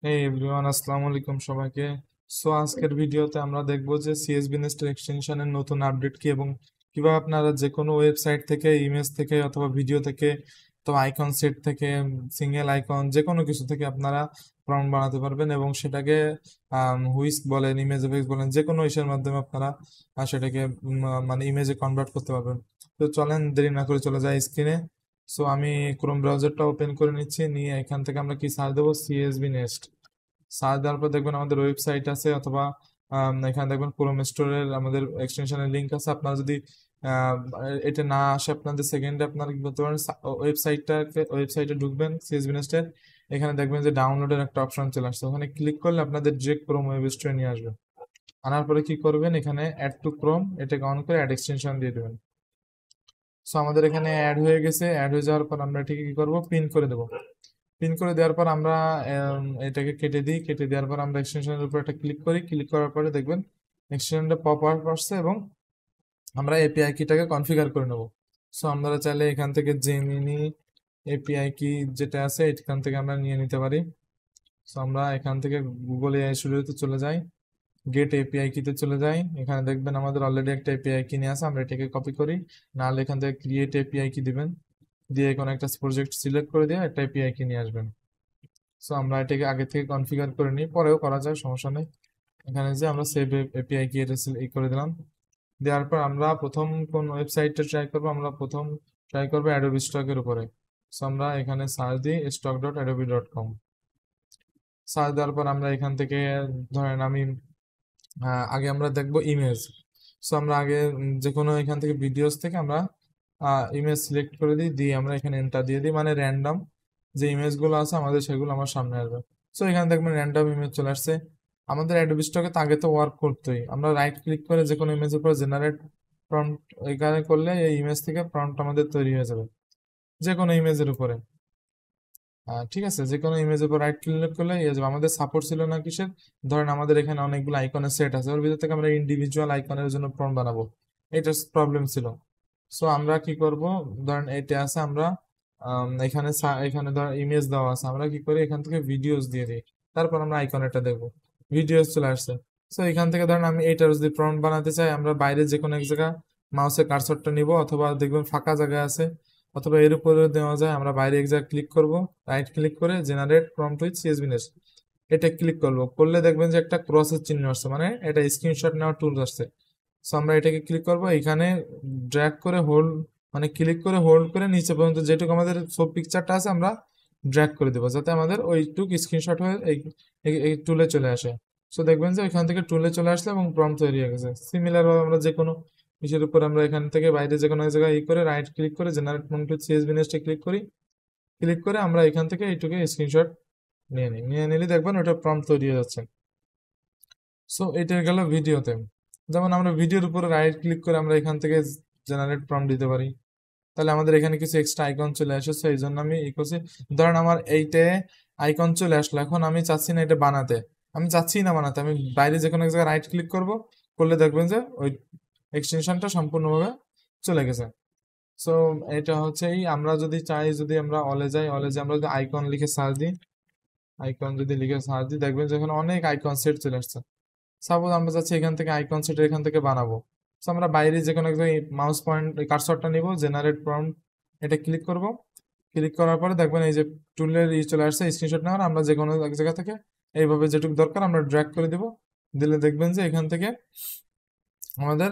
এই এভরিওয়ান, আসসালামু আলাইকুম সবাইকে। সো আজকের ভিডিওতে আমরা দেখব যে সিএসবি নেস্টের এক্সটেনশনের নতুন আপডেট কি এবং কিভাবে আপনারা যে কোনো ওয়েবসাইট থেকে, ইমেজ থেকে অথবা ভিডিও থেকে অথবা আইকন সেট থেকে, সিঙ্গেল আইকন যে কোনো কিছু থেকে আপনারা প্রম্পট বানাতে পারবেন এবং সেটাকে হুইস্ক বলেন, ইমেজ এফেক্টস বলেন, যে কোনো ইসের মাধ্যমে আপনারা সেটাকে মানে ইমেজে কনভার্ট করতে পারবেন। তো চলেন দেরি না করে চলে যাই স্ক্রিনে। সো আমি ক্রোম ব্রাউজারটা ওপেন করে নিচ্ছি, নিয়ে এখান থেকে আমরা কি সার্চ দেবো, সিএসবি নেস্ট। সার্চ দেওয়ার পর দেখবেন আমাদের ওয়েবসাইট আছে, অথবা এখানে দেখবেন ক্রোম স্টোরের আমাদের এক্সটেনশনের লিঙ্ক আছে। আপনারা যদি আহ, এটা না আসে আপনাদের, সেকেন্ডে আপনারা কি করতে পারেন, ওয়েবসাইটে ঢুকবেন সিএসবি নেস্টের। এখানে দেখবেন যে ডাউনলোডের একটা অপশন চলে আসছে, ওখানে ক্লিক করলে আপনাদের ডিরেক্ট ক্রোম ওয়েব স্টোরে নিয়ে আসবে। আনার পরে কি করবেন, এখানে অ্যাড টু ক্রোম এটাকে অন করে অ্যাড এক্সটেনশন দিয়ে দেবেন। সো আমাদের এখানে অ্যাড হয়ে গেছে। অ্যাড হয়ে যাওয়ার পর আমরা এটাকে কি করব, পিন করে দেবো। পিন করে দেওয়ার পর আমরা এটাকে কেটে দিই। কেটে দেওয়ার পর আমরা এক্সটেনশনের উপর একটা ক্লিক করি। ক্লিক করার পরে দেখবেন এক্সটেনশনটা পপ আপ আসছে এবং আমরা এপিআই কিটাকে কনফিগার করে নেব। সো আমরা চাইলে এখান থেকে জেমিনি এপিআই কি যেটা আছে এখান থেকে আমরা নিয়ে নিতে পারি। সো আমরা এখান থেকে গুগল এআই স্টুডিওতে চলে যাই, গেট এপিআই কিতে চলে যাই। এখানে দেখবেন আমাদের অলরেডি একটা এপিআই কি নিয়ে আছে, আমরা এটাকে কপি করি। নাহলে এখান থেকে ক্রিয়েট এপিআই কি দিবেন, দিয়ে কোনো একটা প্রজেক্ট সিলেক্ট করে দিয়ে একটা এপিআই কি নিয়ে আসবেন। সো আমরা এটাকে আগে থেকে কনফিগার করে নিই, পরেও করা যায়, সমস্যা নেই। এখানে যে আমরা সেভ এপিআই কি এটা এই করে দিলাম। দেওয়ার পর আমরা প্রথম কোন ওয়েবসাইটটা ট্রাই করবো, আমরা প্রথম ট্রাই করবো অ্যাডোবি স্টকের উপরে। সো আমরা এখানে সার্চ দিই stock.adobe.com। সার্চ দেওয়ার পর আমরা এখান থেকে ধরেন আমি আগে আমরা দেখবো ইমেজ। সো আমরা আগে যে কোনো এখান থেকে ভিডিওস থেকে আমরা ইমেজ সিলেক্ট করে দিই, দিয়ে আমরা এখানে এন্টার দিয়ে দিই, মানে র্যান্ডম যে ইমেজগুলো আছে আমাদের সেগুলো আমার সামনে আসবে। সো এখানে দেখবেন র্যান্ডম ইমেজ চলে আসছে। আমাদের অ্যাডোবি স্টকে তো আগে তো ওয়ার্ক করতেই, আমরা রাইট ক্লিক করে যে কোনো ইমেজের উপর জেনারেট প্রম্পট এখানে করলে এই ইমেজ থেকে প্রম্পট আমাদের তৈরি হয়ে যাবে যে কোনো ইমেজের উপরে। ঠিক আছে, যে কোনো ইমেজের উপর রাইট ক্লিক করলে ইয়ে যাবে। আমাদের সাপোর্ট ছিল না কিসের, ধরেন আমাদের এখানে অনেকগুলো আইকনের সেট আছে, ওর ভিতর থেকে আমরা ইন্ডিভিজুয়াল আইকনের জন্য প্রম্পট বানাবো, এটা প্রবলেম ছিল। সো আমরা কি করব, ধরেন এটা আছে, আমরা এখানে এখানে ধর ইমেজ দেওয়া আছে, আমরা কি করি এখান থেকে ভিডিওস দিয়ে দিই। তারপর আমরা আইকন এটা দেখবো, ভিডিওস চলে আসছে। সো এখান থেকে ধরেন আমি এইটার যদি প্রম্পট বানাতে চাই, আমরা বাইরে যে কোনো এক জায়গা মাউসের কার্সরটা নিব, অথবা দেখবেন ফাঁকা জায়গা আছে, অথবা এর উপরে দেওয়া যায়। আমরা বাইরে এক জায়গায় ক্লিক করব, রাইট ক্লিক করে generate prompt with CSV nest এটা ক্লিক করবো। করলে দেখবেন যে একটা ক্রসের চিহ্ন আসছে, মানে এটা স্ক্রিনশট নেওয়ার টুল আসছে। সো আমরা এটাকে ক্লিক করব, এখানে ড্র্যাগ করে হোল্ড, মানে ক্লিক করে হোল্ড করে নিচে পর্যন্ত যেটুকু আমাদের সব পিকচারটা আছে আমরা ড্র্যাগ করে দেবো, যাতে আমাদের ওইটুক স্ক্রিনশট হয়ে এই টুলে চলে আসে। সো দেখবেন যে ওইখান থেকে টুলে চলে আসলে এবং প্রম্পট তৈরি হয়ে গেছে। সিমিলার ভাবে আমরা যে কোনো ইসের উপর আমরা এখান থেকে বাইরে যে কোনো এক জায়গায় করে রাইট ক্লিক করে জেনারেট প্রম্পট উইথ সিএসভি নেস্টে ক্লিক করি। ক্লিক করে আমরা এখান থেকে এইটুকু স্ক্রিনশট নিয়ে নিই, নিয়ে নিলে দেখবেন ওটা প্রম্পট তৈরি হয়ে যাচ্ছে। সো এটা গেল ভিডিওতে। যেমন আমরা ভিডিওর উপরে রাইট ক্লিক করে আমরা এখান থেকে জেনারেট প্রম্পট দিতে পারি, তাহলে আমাদের এখানে কিছু এক্সট্রা আইকন চলে আসে। সো এই জন্য আমি ই করছি, ধরেন আমার এইটা আইকন চলে আসলো, এখন আমি চাচ্ছি না এটা বানাতে, আমি চাচ্ছি না বানাতে, আমি বাইরে যে কোনো এক জায়গায় রাইট ক্লিক করব, করলে দেখবেন যে ওই এক্সটেনশনটা সম্পূর্ণভাবে চলে গেছে। সো এটা হচ্ছে এই, আমরা যদি চাই, যদি আমরা অলে যাই, অলে যে আমরা যদি আইকন লিখে সার্চ দিই, আইকন যদি লিখে সার্চ দিই দেখবেন যে এখানে অনেক আইকন সেট চলে আসছে। সাপোজ আমরা চাচ্ছি এখান থেকে আইকন সেট এখান থেকে বানাবো। তো আমরা বাইরে যে কোনো একটা মাউস পয়েন্ট কার্সরটা নিব, জেনারেট প্রম্পট এটা ক্লিক করব। ক্লিক করার পরে দেখবেন এই যে টুলের চলে আসছে স্ক্রিনশট নেওয়ার, আমরা যে কোনো এক জায়গা থেকে এইভাবে যেটুকু দরকার আমরা ড্র্যাগ করে দিব। দিলে দেখবেন যে এখান থেকে আমাদের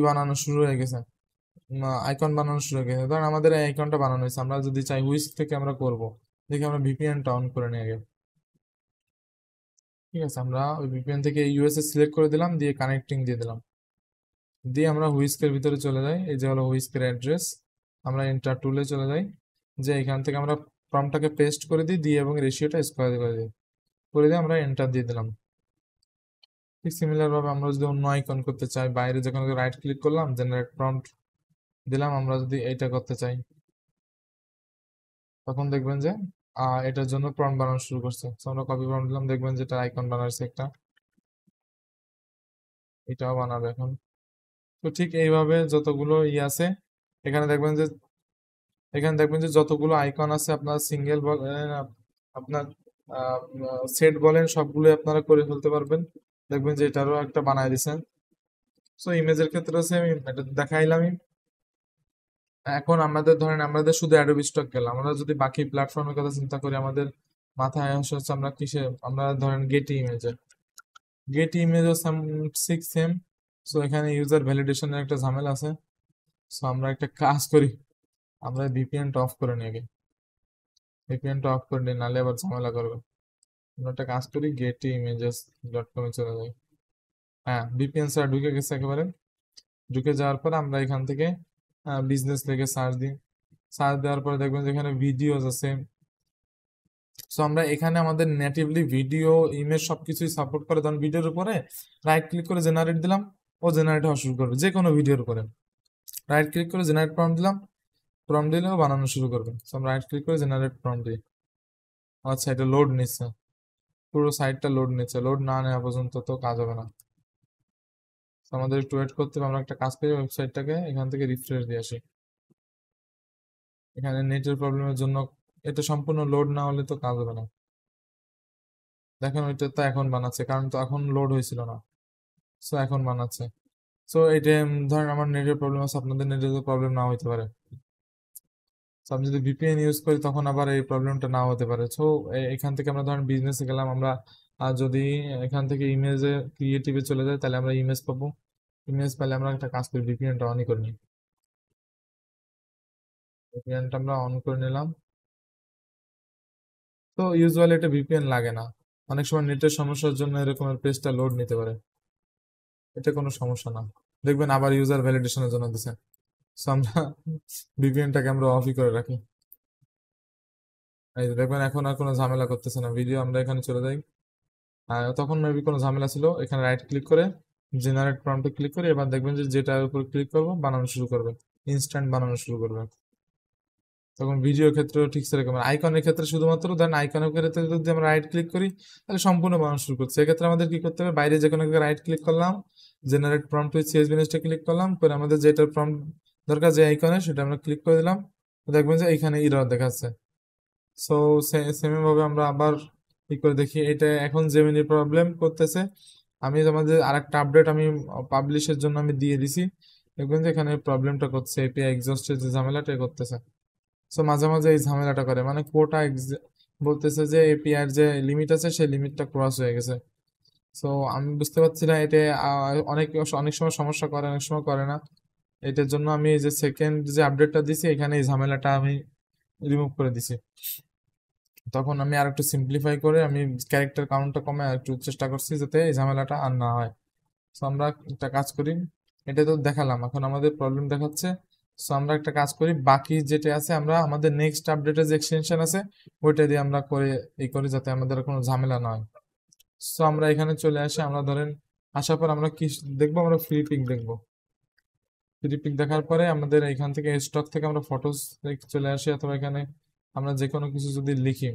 বানানো শুরু হয়ে গেছে, আইকন বানানো শুরু হয়ে গেছে। ধরেন আমাদের এই আইকনটা বানানো হয়েছে, আমরা যদি চাই হুইস্ক থেকে আমরা করব, দেখি আমরা ভিপিএনটা অন করে নিয়ে আগে। ঠিক আছে, আমরা ওই ভিপিএন থেকে ইউএসএ সিলেক্ট করে দিলাম, দিয়ে কানেক্টিং দিয়ে দিলাম, দিয়ে আমরা হুইস্কের ভিতরে চলে যাই। এই যে হলো হুইস্কের অ্যাড্রেস, আমরা এন্টার টুলে চলে যাই, যে এখান থেকে আমরা প্রম্পটটাকে পেস্ট করে দিই, দিয়ে এবং রেশিওটা স্কোয়ার করে দিই, করে দিয়ে আমরা এন্টার দিয়ে দিলাম। ঠিক সিমিলার ভাবে আমরা যদি অন্য আইকন করতে চাই, বাইরে যখন রাইট ক্লিক করলাম, জেনারেট প্রম্পট দিলাম, আমরা যদি এইটা করতে চাই, তখন দেখবেন যে এটার জন্য প্রম্পট বানানো শুরু করছে। তো আমরা কপি প্রম্পট দিলাম, দেখবেন যে এটা আইকন বানাচ্ছে একটা, এটাও বানাবে এখন। তো ঠিক এইভাবে যতগুলো আছে, এখানে দেখবেন যে এখানে দেখবেন যে যতগুলো আইকন আছে আপনার সিঙ্গেল বলেন, আপনার সেট বলেন সবগুলো আপনারা করে ফেলতে পারবেন। দেখবেন যে এটারও একটা বানায় দিছেন। সো ইমেজের ক্ষেত্রে সেম এটা দেখাইলাম। এখন আমাদের ধরেন আমাদের শুধু অ্যাডোবি স্টক গেল, আমরা যদি বাকি প্ল্যাটফর্মের কথা চিন্তা করি, আমাদের মাথায় আসে হচ্ছে আমরা কিসে, আমরা ধরেন গেটি ইমেজও সেম। সো এখানে ইউজার ভ্যালিডেশনের একটা ঝামেলা আছে। সো আমরা একটা কাজ করি, আমরা ভিপিএনটা অফ করে নিই আগে। ভিপিএনটা অফ করে নিই, নাহলে আবার ঝামেলা করবে। আমরা একটা কাজ করি, গেটি ইমেজেস .com-এ চলে যাই। হ্যাঁ, ভিপিএন ছাড়া ঢুকে গেছে একেবারে। ঢুকে যাওয়ার পর আমরা এখান থেকে বিজনেস লিখে সার্চ দিই। সার্চ দেওয়ার পরে দেখবেন যে এখানে ভিডিওস আছে। সো আমরা এখানে আমাদের নেটিভলি ভিডিও, ইমেজ সবকিছুই সাপোর্ট করে। তখন ভিডিওর উপরে রাইট ক্লিক করে জেনারেট দিলাম, ও জেনারেট হওয়া শুরু করবে যে কোনো ভিডিওর উপরে। রাইট ক্লিক করে জেনারেট প্রম্পট দিলাম, প্রম্পট দিলেও বানানো শুরু করবে। সো আমরা রাইট ক্লিক করে জেনারেট প্রম্পট দিই। আচ্ছা, এটা লোড নিচ্ছে, পুরো সাইটটা লোড নিচ্ছে। লোড না নেওয়া পর্যন্ত তো কাজ হবে না। তো আমাদের একটু ওয়েট করতে হবে। আমরা একটা কাজ করি, ওয়েবসাইটটাকে এখান থেকে রিফ্রেশ দিয়ে আসি। এখানে নেটের প্রবলেমের জন্য এটা সম্পূর্ণ লোড না হলে তো কাজ হবে না। দেখেন ওইটা তো এখন বানাচ্ছে, কারণ তো এখন লোড হয়েছিল না। সো এখন বানাচ্ছে। সো এটা ধরেন আমার নেটের প্রবলেম আছে, আপনাদের নেটের প্রবলেম না হতে পারে। So, আমি যদি ভিপিএন ইউজ করি তখন আবার এই প্রবলেমটা না হতে পারে। সো এখান থেকে আমরা ধরেন বিজনেসে গেলাম, আমরা যদি এখান থেকে ইমেজে ক্রিয়েটিভে চলে যাই তাহলে আমরা ইমেজ পাবো। ইমেজ পেলে আমরা একটা কাজ করি, ভিপিএনটা অনই করে নিই। ভিপিএনটা আমরা অন করে নিলাম। তো ইউজুয়ালি এটা ভিপিএন লাগে না, অনেক সময় নেটের সমস্যার জন্য এরকমের পেজটা লোড নিতে পারে। এটা কোনো সমস্যা না। দেখবেন আবার ইউজার ভ্যালিডেশনের জন্য দিছে। সো আমরা ভিপিএনটাকে আমরা অফই করে রাখি। এই যে দেখবেন এখন আর কোনো ঝামেলা করতেছে না। ভিডিও আমরা এখানে চলে যাই, তখন মেবি কোনো ঝামেলা ছিল। এখানে রাইট ক্লিক করে জেনারেট প্রম্পটে ক্লিক করে এবার দেখবেন যে যেটার উপর ক্লিক করবো বানানো শুরু করবে, ইনস্ট্যান্ট বানানো শুরু করবে। তখন ভিডিওর ক্ষেত্রেও ঠিক সেরকম। আইকনের ক্ষেত্রে শুধুমাত্র দেন, আইকনের ক্ষেত্রে যদি আমরা রাইট ক্লিক করি তাহলে সম্পূর্ণ বানানো শুরু করছে। সেক্ষেত্রে আমাদের কি করতে হবে, বাইরে যে কোনো রাইট ক্লিক করলাম, জেনারেট প্রম্পট উইথ সিএসভি নেস্টে ক্লিক করলাম, পরে আমাদের যেটার প্রম্পট দরকার যে আইকনে সেটা আমরা ক্লিক করে দিলাম। দেখবেন যে এইখানে এরর দেখাচ্ছে। সো সেম ভাবে আমরা আবার কি করে দেখি, এটা এখন জেমিনি প্রবলেম করতেছে। আমি আমাদের আরেকটা আপডেট আমি পাবলিশের জন্য আমি দিয়ে দিছি। দেখবেন যে এখানে প্রবলেমটা করছে, এপিআই এক্সস্টের যে ঝামেলাটা করতেছে। সো মাঝে মাঝে এই ঝামেলাটা করে, মানে কোটা বলতেছে যে এপিআই এর যে লিমিট আছে সেই লিমিটটা ক্রস হয়ে গেছে। সো আমি বুঝতে পারছি না এটা অনেক অনেক সময় সমস্যা করে, অনেক সময় করে না। এটার জন্য আমি এই যে সেকেন্ড যে আপডেটটা দিছি এখানে এই ঝামেলাটা আমি রিমুভ করে দিছি। তখন আমি আর একটু সিম্পলিফাই করে আমি ক্যারেক্টার কাউন্টটা কমে আর একটু চেষ্টা করছি যাতে এই ঝামেলাটা আর না হয়। সো আমরা একটা কাজ করি, এটা তো দেখালাম, এখন আমাদের প্রবলেম দেখাচ্ছে। সো আমরা একটা কাজ করি, বাকি যেটা আছে আমরা আমাদের নেক্সট আপডেটের যে এক্সটেনশন আছে ওইটা দিয়ে আমরা করে এই করি যাতে আমাদের কোনো ঝামেলা না হয়। সো আমরা এখানে চলে আসি, আমরা ধরেন আসার পর আমরা কি দেখবো, আমরা ফ্রি পিক দেখবো। ফ্রি পিক দেখার পরে আমাদের এখান থেকে স্টক থেকে আমরা ফটোস চলে আসি, অথবা এখানে আমরা যে কোনো কিছু যদি লিখি,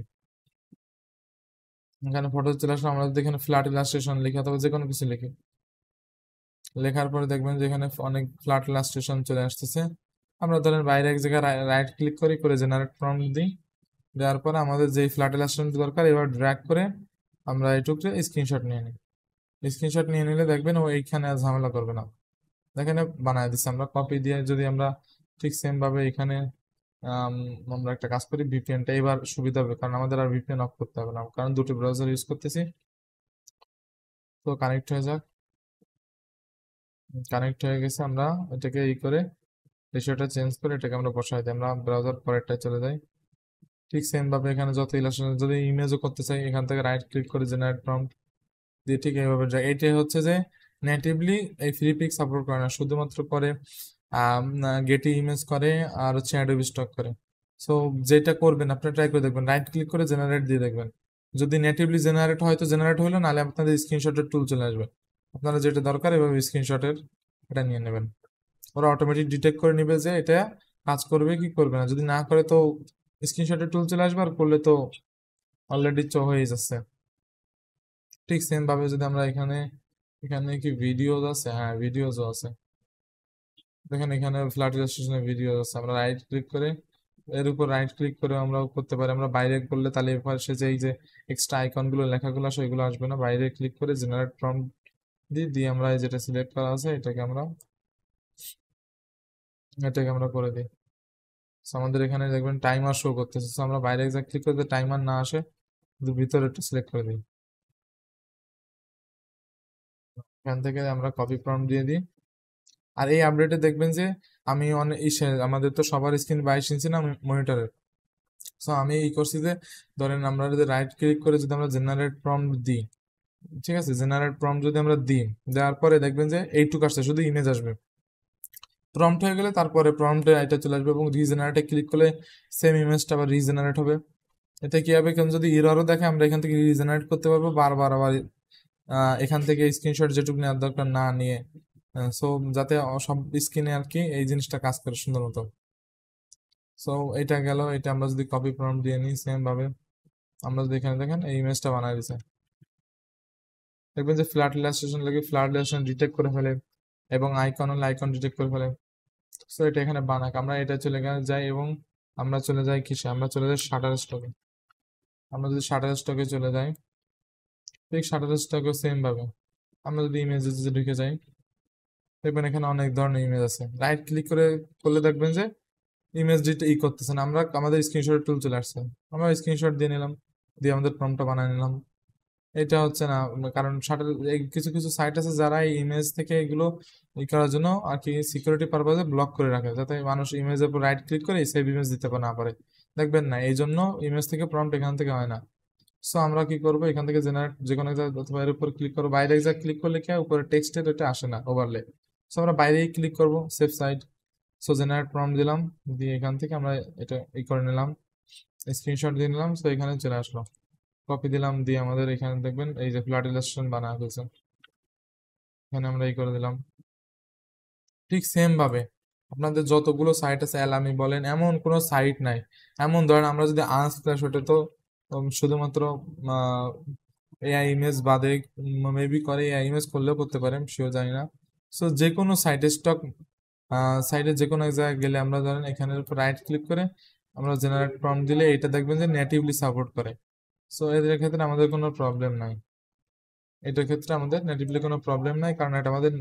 এখানে ফটো চলে আসলে আমরা যদি এখানে ফ্ল্যাট ইলাস্ট্রেশন লিখি অথবা যে কোনো কিছু লিখি, লেখার পরে দেখবেন যে এখানে অনেক ফ্ল্যাট ইলাস্ট্রেশন চলে আসতেছে। আমরা ধরেন বাইরে এক জায়গায় রাইট ক্লিক করি, করে জেনারেট প্রম্পট দিই। দেওয়ার পরে আমাদের যেই ফ্ল্যাট ইলাস্ট্রেশন দরকার এবার ড্র্যাগ করে আমরা এটুকু স্ক্রিনশট নিয়ে নিই। স্ক্রিনশট নিয়ে নিলে দেখবেন ও এইখানে আর ঝামেলা করবে না। দেখেন বানায় দিচ্ছে। আমরা কপি দিয়ে যদি আমরা ঠিক সেম ভাবে এখানে আমরা একটা কাজ করি, ভিপিএনটা এবার সুবিধা হবে, কারণ আমাদের আর ভিপিএন অফ করতে হবে না, কারণ দুটো ব্রাউজার ইউজ করতেছি। তো কানেক্ট হয়ে যাক। কানেক্ট হয়ে গেছে, আমরা এটাকে করে রেশিওটা চেঞ্জ করে এটাকে আমরা বসাই দিই। আমরা ব্রাউজার পরেরটায় চলে যাই। ঠিক সেম ভাবে এখানে যত ইলাস্ট্রেশন যদি ইমেজও করতে চাই এখান থেকে রাইট ক্লিক করে জেনারেট প্রম্পট দিয়ে ঠিক এইভাবে যায়। এইটাই হচ্ছে যে নেটিভলি এই ফ্রি পিক সাপোর্ট করে না, শুধুমাত্র করে গেটি ইমেজ করে আর হচ্ছে অ্যাডোবি স্টক করে। সো যেটা করবেন আপনারা ট্রাই করে দেখবেন, রাইট ক্লিক করে জেনারেট দিয়ে দেখবেন। যদি নেটিভলি জেনারেট হয় তো জেনারেট হলো, নাহলে আপনাদের স্ক্রিনশটের টুল চলে আসবে। আপনারা যেটা দরকার এভাবে স্ক্রিনশটের এটা নিয়ে নেবেন। ওরা অটোমেটিক ডিটেক্ট করে নিবে যে এটা কাজ করবে কি করবে না। যদি না করে তো স্ক্রিনশটের টুল চলে আসবে, আর করলে তো অলরেডি হয়ে যাচ্ছে। ঠিক সেম ভাবে যদি আমরা এখানে এখানে কি ভিডিওস আছে, হ্যাঁ ভিডিওসও আছে। দেখেন এখানে ফ্ল্যাট ইলাস্ট্রেশনের ভিডিও আছে, আমরা রাইট ক্লিক করে এর উপর রাইট ক্লিক করে আমরা করতে পারি। আমরা বাইরে করলে তাহলে এর পাশে যে এই যে এক্সট্রা আইকনগুলো লেখাগুলো আসে ওইগুলো আসবে না। বাইরে ক্লিক করে জেনারেট প্রম্পট দিয়ে আমরা এই যেটা সিলেক্ট করা আছে এটাকে আমরা করে দিই। So, আমাদের এখানে দেখবেন টাইমার শো করতেছে। So, আমরা বাইরে যা ক্লিক করতে টাইমার না আসে, কিন্তু ভিতরে একটু সিলেক্ট করে দিই। এখান থেকে আমরা কপি প্রম্পট দিয়ে দিই। আর এই আপডেটে দেখবেন যে আমি অনেক আমাদের তো সবার স্ক্রিন 22 ইঞ্চি না মনিটরের। সো আমি করছি যে ধরেন আমরা যদি রাইট ক্লিক করে যদি আমরা জেনারেট প্রম্পট দিই, ঠিক আছে, জেনারেট প্রম্পট যদি আমরা দিই, দেওয়ার পরে দেখবেন যে এইটুকু আসছে, শুধু ইমেজ আসবে। প্রম্পট হয়ে গেলে তারপরে প্রম্পটে এটা চলে আসবে এবং রিজেনারেটে ক্লিক করলে সেম ইমেজটা আবার রিজেনারেট হবে। এতে কি হবে, কেউ যদি এররও দেখে আমরা এখান থেকে রিজেনারেট করতে পারবো বারবার আবার এখান থেকে স্ক্রিনশট যেটুকু নেওয়ার দরকার না নিয়ে। সো যাতে সব স্ক্রিনে আর কি এই জিনিসটা কাজ করে সুন্দর মতো। সো এটা গেল। এটা আমরা যদি কপি প্রম্পট দিয়ে নিই সেম ভাবে, আমরা যদি এখানে দেখেন এই ইমেজটা বানাই দিছে, দেখবেন যে ফ্ল্যাট ইলাস্ট্রেশন লাগে ফ্ল্যাট ইলাস্ট্রেশন ডিটেক্ট করে ফেলে এবং আইকন হলে আইকন ডিটেক্ট করে ফেলে। সো এটা এখানে বানাক। আমরা এটা চলে যাই এবং আমরা চলে যাই কিসে, আমরা চলে যাই শাটার স্টকে। আমরা যদি শাটার স্টকে চলে যাই, ঠিক শাটার স্টকে সেম ভাবে আমরা যদি ইমেজে ঢুকে যাই, দেখবেন এখানে অনেক ধরনের ইমেজ আছে। রাইট ক্লিক করলে দেখবেন যে ইমেজ ডিটা করতেছেন, আমরা আমাদের স্ক্রিনশট টুল চলে আসছে, আমরা স্ক্রিনশট দিয়ে নিলাম, দিয়ে আমাদের প্রম্পটটা বানিয়ে নিলাম। এটা হচ্ছে না, কারণ শাটার কিছু কিছু সাইট আছে যারা এই ইমেজ থেকে এগুলো করার জন্য আর কি সিকিউরিটি পারপাজে ব্লক করে রাখে, যাতে মানুষ ইমেজের উপর রাইট ক্লিক করে সেভ ইমেজ দিতে না পারে। দেখবেন না, এই জন্য ইমেজ থেকে প্রম্পট এখান থেকে হয় না। সো আমরা কি করবো, এখান থেকে জেনারেট যে কোনো অথবা এর উপর ক্লিক করবো, বাইরে যা ক্লিক করলে কি হয়, উপরে টেক্সটের এটা আসে না ওভারলে। সো আমরা বাইরেই ক্লিক করবো save site. So generate prompt দিলাম, দিয়ে এখান থেকে আমরা এটা করে নিলাম, স্ক্রিনশট দিয়ে নিলাম। সো এখানে চলে আসলো, কপি দিলাম, দিয়ে আমাদের এখানে দেখবেন এই যে ফ্ল্যাট ইলাস্ট্রেশন বানানো হয়েছে, এখানে আমরা করে দিলাম। ঠিক সেম ভাবে আপনাদের যতগুলো সাইট আছে, অ্যালামি বলেন, এমন কোনো সাইট নাই। এমন ধরেন আমরা যদি আনস্প্ল্যাশ ওটা তো শুধুমাত্র এআই ইমেজ বাদে মেবি করে, এআই ইমেজ করলেও করতে পারেন, সেও জানি না। সো যে কোনো সাইটে স্টক সাইটে যে কোনো এক জায়গায় গেলে আমরা ধরেন এখানের উপর রাইট ক্লিক করে আমরা জেনারেট প্রম্পট দিলে এটা দেখবেন যে নেটিভলি সাপোর্ট করে। সো এদের ক্ষেত্রে আমাদের কোনো প্রবলেম নাই, এটার ক্ষেত্রে আমাদের নেটিভলি কোনো প্রবলেম নাই, কারণ এটা আমাদের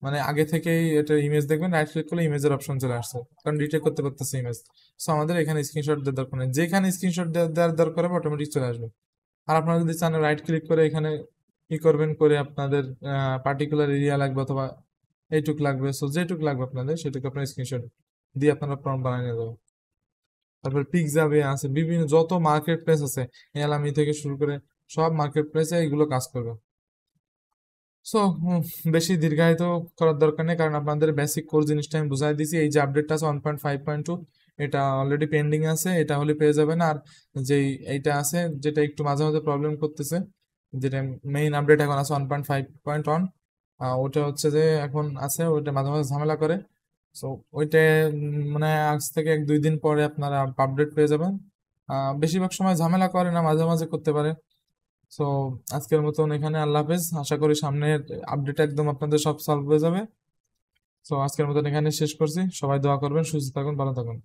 মানে আগে থেকেই এটা ইমেজ দেখবেন রাইট ক্লিক করলে ইমেজের অপশন চলে আসছে, কারণ ডিটেক্ট করতে পারতেছে ইমেজ। সো আমাদের এখানে স্ক্রিনশট দেওয়ার দরকার নেই, যেখানে স্ক্রিনশট দেওয়ার দরকার হবে অটোমেটিক চলে আসবে। আর আপনারা যদি চান রাইট ক্লিক করে এখানে করবেন করে আপনাদের পার্টিকুলার এরিয়া লাগবে অথবা এইটুক লাগবে, সো যেটুক লাগবে আপনাদের সেটুকু আপনার স্ক্রিনশট দিয়ে আপনারা প্রম্পট বানিয়ে নিয়ে যাবেন। তারপর পিকজাবে আছে, বিভিন্ন যত মার্কেট প্লেস আছে, এলামি থেকে শুরু করে সব মার্কেট প্লেসে এগুলো কাজ করবে। সো বেশি দীর্ঘায়িত করার দরকার নেই, কারণ আপনাদের বেসিক কোর জিনিসটা আমি বুঝাই দিয়েছি। এই যে আপডেটটা আছে 1.5.2, এটা অলরেডি পেন্ডিং আছে, এটা হলে পেয়ে যাবেন। আর যেই এইটা আছে যেটা একটু মাঝে মাঝে প্রবলেম করতেছে, যেটা মেইন আপডেট এখন আছে 1.5.1, ওটা হচ্ছে যে এখন আছে, ওইটা মাঝে মাঝে ঝামেলা করে। সো ওইটা মানে আজ থেকে 1-2 দিন পরে আপনারা আপডেট পেয়ে যাবেন। বেশিরভাগ সময় ঝামেলা করে না, মাঝে মাঝে করতে পারে। সো আজকের মতন এখানে আল্লাহ হাফেজ। আশা করি সামনের আপডেট একদম আপনাদের সব সলভ হয়ে যাবে। সো আজকের মতন এখানে শেষ করছি। সবাই দোয়া করবেন, সুস্থ থাকুন, ভালো থাকুন।